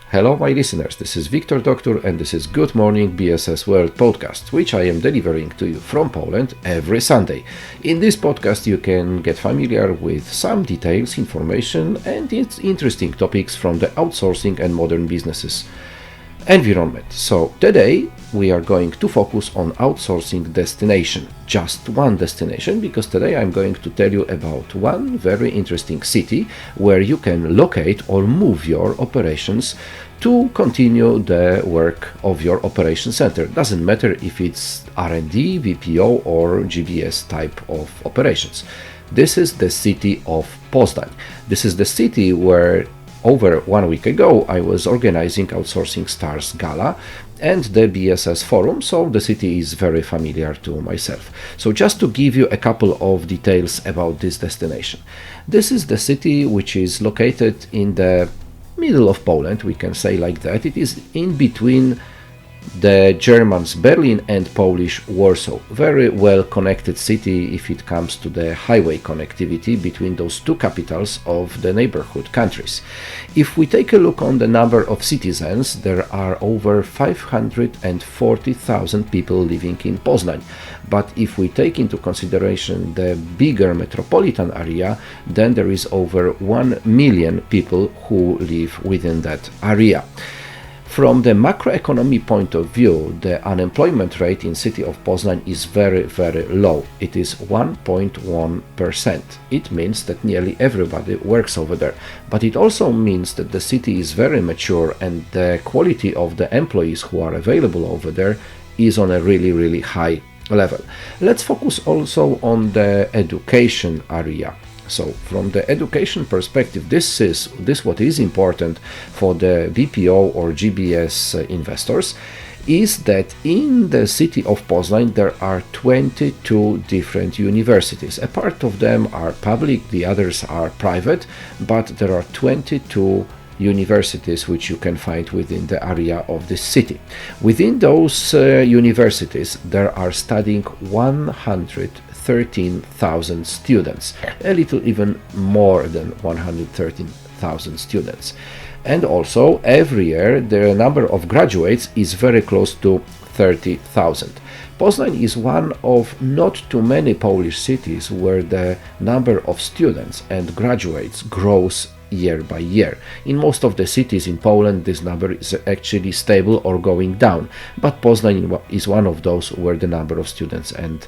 Hello, my listeners. This is Wiktor Doctor, and this is Good Morning BSS World podcast, which I am delivering to you from Poland every Sunday. In this podcast, you can get familiar with some details, information, and interesting topics from the outsourcing and modern businesses environment. So today we are going to focus on outsourcing destination, just one destination, because today I'm going to tell you about one very interesting city where you can locate or move your operations to continue the work of your operation center. Doesn't matter if it's R&D, BPO or GBS type of operations. This is the city of Poznan. This is the city where over 1 week ago, I was organizing Outsourcing Stars Gala and the BSS forum, so the city is very familiar to myself. So just to give you a couple of details about this destination. This is the city which is located in the middle of Poland, we can say like that. It is in between the Germans Berlin and Polish Warsaw. Very well connected city if it comes to the highway connectivity between those two capitals of the neighborhood countries. If we take a look on the number of citizens, there are over 540,000 people living in Poznan. But if we take into consideration the bigger metropolitan area, then there is over 1 million people who live within that area. From the macroeconomy point of view, the unemployment rate in city of Poznan is very, very low. It is 1.1%. It means that nearly everybody works over there. But it also means that the city is very mature and the quality of the employees who are available over there is on a really, really high level. Let's focus also on the education area. So from the education perspective, this what is important for the BPO or GBS investors is that in the city of Poznan there are 22 different universities. A part of them are public, the others are private, but there are 22 universities which you can find within the area of this city. Within those universities there are studying 113,000 students, a little even more than 113,000 students. And also every year the number of graduates is very close to 30,000. Poznan is one of not too many Polish cities where the number of students and graduates grows year by year. In most of the cities in Poland, this number is actually stable or going down, but Poznan is one of those where the number of students and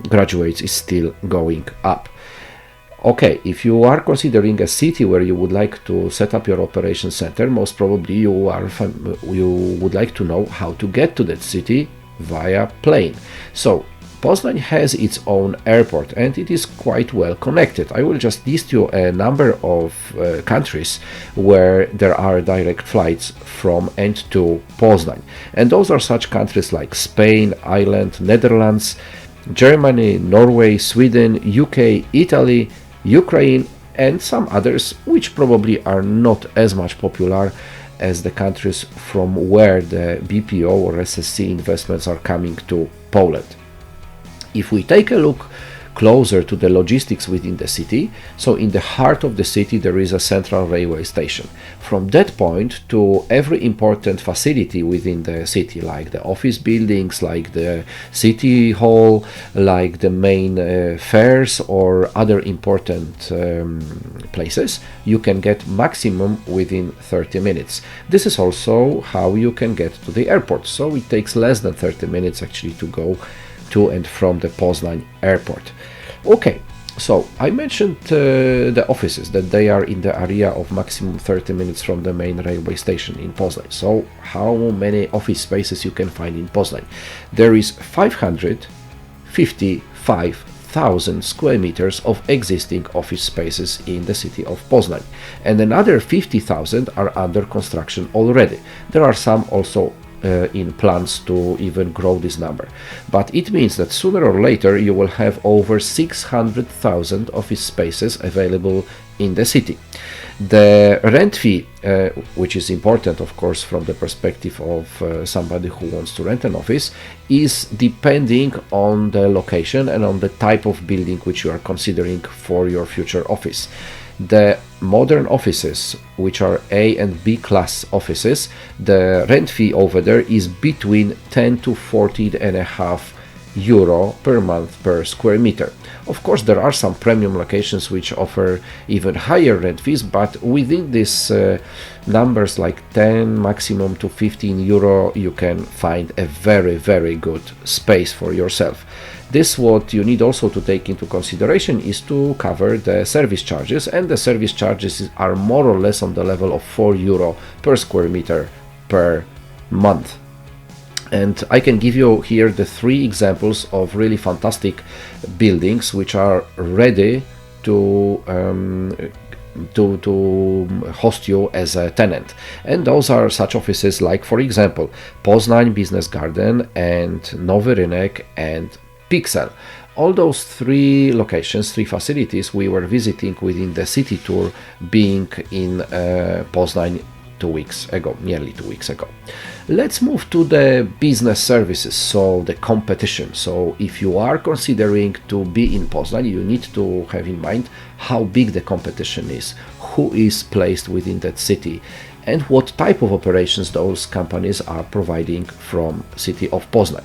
graduates is still going up. Okay, if you are considering a city where you would like to set up your operation center, most probably you would like to know how to get to that city via plane. So Poznan has its own airport and it is quite well connected. I will just list you a number of countries where there are direct flights from and to Poznan. And those are such countries like Spain, Ireland, Netherlands, Germany, Norway, Sweden, UK, Italy, Ukraine, and some others which probably are not as much popular as the countries from where the BPO or SSC investments are coming to Poland. If we take a look closer to the logistics within the city, so in the heart of the city there is a central railway station. From that point to every important facility within the city, like the office buildings, like the city hall, like the main fairs or other important places, you can get maximum within 30 minutes. This is also how you can get to the airport, so it takes less than 30 minutes actually to go to and from the Poznan airport. Okay, so I mentioned the offices, that they are in the area of maximum 30 minutes from the main railway station in Poznan. So how many office spaces you can find in Poznan? There is 555,000 square meters of existing office spaces in the city of Poznan, and another 50,000 are under construction already. There are some also in plans to even grow this number. But it means that sooner or later you will have over 600,000 office spaces available in the city. The rent fee, which is important of course from the perspective of somebody who wants to rent an office, is depending on the location and on the type of building which you are considering for your future office. The modern offices, which are A and B class offices, the rent fee over there is between 10 to 14.5 euro per month per square meter. Of course, there are some premium locations which offer even higher rent fees, but within these numbers like 10 maximum to 15 euro, you can find a very, very good space for yourself. This, what you need also to take into consideration is to cover the service charges, and the service charges are more or less on the level of 4 euro per square meter per month. And I can give you here the 3 examples of really fantastic buildings which are ready to host you as a tenant. And those are such offices like, for example, Poznan Business Garden and Nowy Rynek and Pixel. All those 3 locations, 3 facilities we were visiting within the city tour, being in Poznan 2 weeks ago, nearly 2 weeks ago. Let's move to the business services, so the competition. So if you are considering to be in Poznan, you need to have in mind how big the competition is, who is placed within that city, and what type of operations those companies are providing from City of Poznan.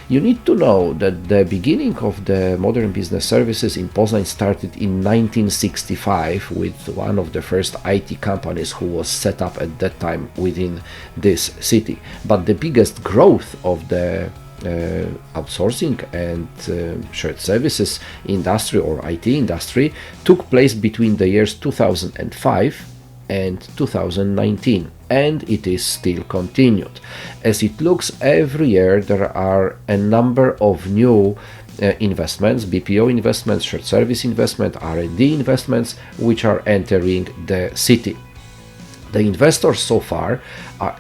You need to know that the beginning of the modern business services in Poznan started in 1965 with one of the first IT companies who was set up at that time within this city. But the biggest growth of the outsourcing and shared services industry or IT industry took place between the years 2005 and 2019, and it is still continued. As it looks, every year there are a number of new investments, BPO investments, shared service investment, R&D investments, which are entering the city. The investors so far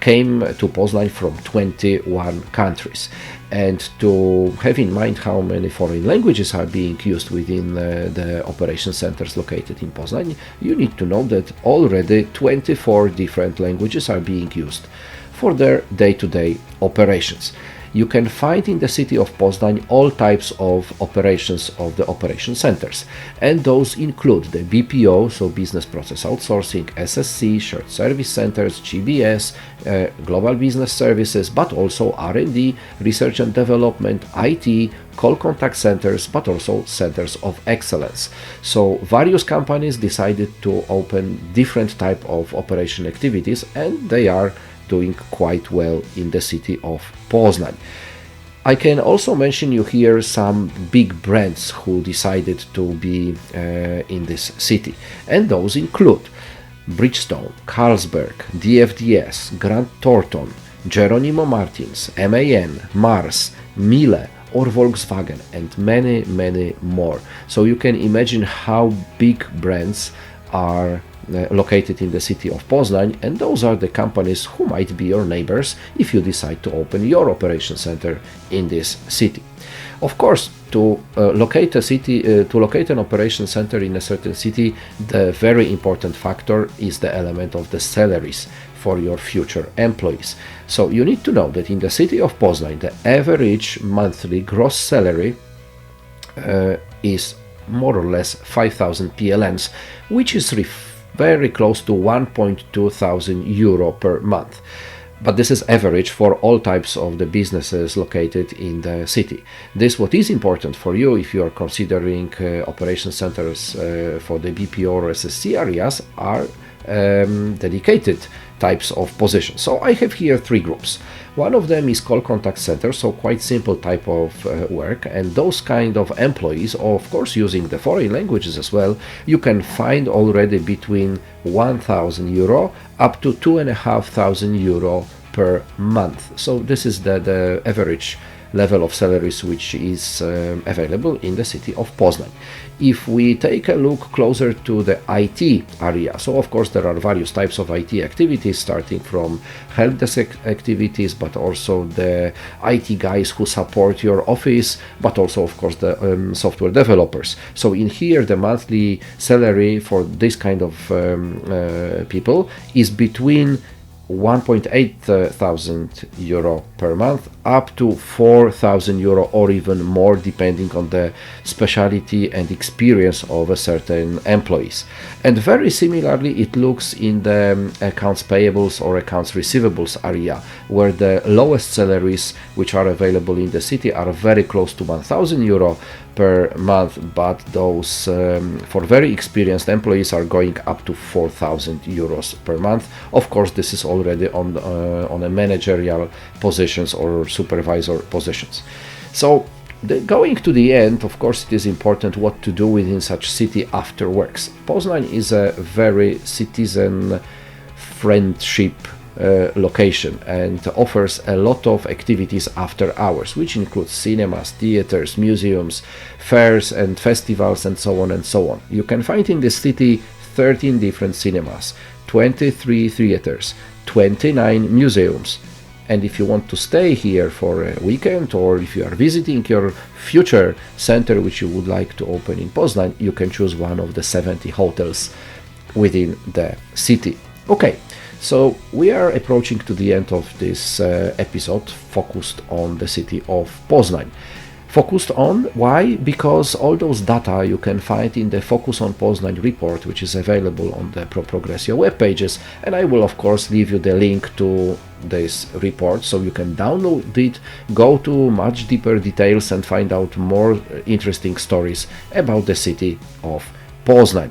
came to Poznan from 21 countries. And to have in mind how many foreign languages are being used within the operation centers located in Poznan, you need to know that already 24 different languages are being used for their day-to-day operations. You can find in the city of Poznan all types of operations of the operation centers, and those include the BPO, so business process outsourcing, SSC, shared service centers, GBS, global business services, but also R&D, research and development, IT, call contact centers, but also centers of excellence. So various companies decided to open different type of operation activities, and they are doing quite well in the city of Poznan. I can also mention you here some big brands who decided to be in this city, and those include Bridgestone, Carlsberg, DFDS, Grant Thornton, Geronimo Martins, MAN, Mars, Miele or Volkswagen, and many, many more. So you can imagine how big brands are located in the city of Poznan, and those are the companies who might be your neighbors if you decide to open your operation center in this city. Of course, to locate an operation center in a certain city, the very important factor is the element of the salaries for your future employees. So you need to know that in the city of Poznan, the average monthly gross salary is more or less 5,000 PLNs, which is very close to 1.2 thousand euro per month. But this is average for all types of the businesses located in the city. This what is important for you if you are considering operation centers for the BPO or SSC areas are dedicated types of positions. So I have here 3 groups. One of them is call contact center, so quite simple type of work, and those kind of employees, of course using the foreign languages as well, you can find already between 1,000 euro up to 2,500 euro per month. So this is the average level of salaries which is available in the city of Poznan. If we take a look closer to the IT area, so of course there are various types of IT activities, starting from help desk activities, but also the IT guys who support your office, but also of course the software developers. So in here the monthly salary for this kind of people is between 1.8 thousand euro per month up to 4,000 euro or even more, depending on the specialty and experience of a certain employees. And very similarly it looks in the accounts payables or accounts receivables area, where the lowest salaries which are available in the city are very close to 1,000 euro per month, but those for very experienced employees are going up to 4,000 euros per month. Of course, this is already on a managerial positions or supervisor positions. So going to the end, of course, it is important what to do within such city after works. Poznan is a very citizen friendship location and offers a lot of activities after hours, which includes cinemas, theaters, museums, fairs and festivals, and so on and so on. You can find in the city 13 different cinemas, 23 theaters, 29 museums. And if you want to stay here for a weekend, or if you are visiting your future center which you would like to open in Poznan, you can choose one of the 70 hotels within the city. Okay. So we are approaching to the end of this episode focused on the city of Poznan. Focused on, why? Because all those data you can find in the Focus on Poznan report, which is available on the ProProgressio web pages, and I will of course leave you the link to this report so you can download it, go to much deeper details and find out more interesting stories about the city of Poznan.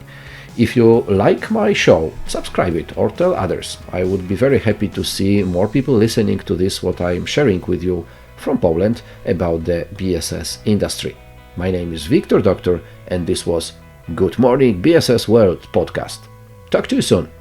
If you like my show, subscribe it or tell others. I would be very happy to see more people listening to this, what I am sharing with you from Poland about the BSS industry. My name is Wiktor Doctor and this was Good Morning BSS World podcast. Talk to you soon.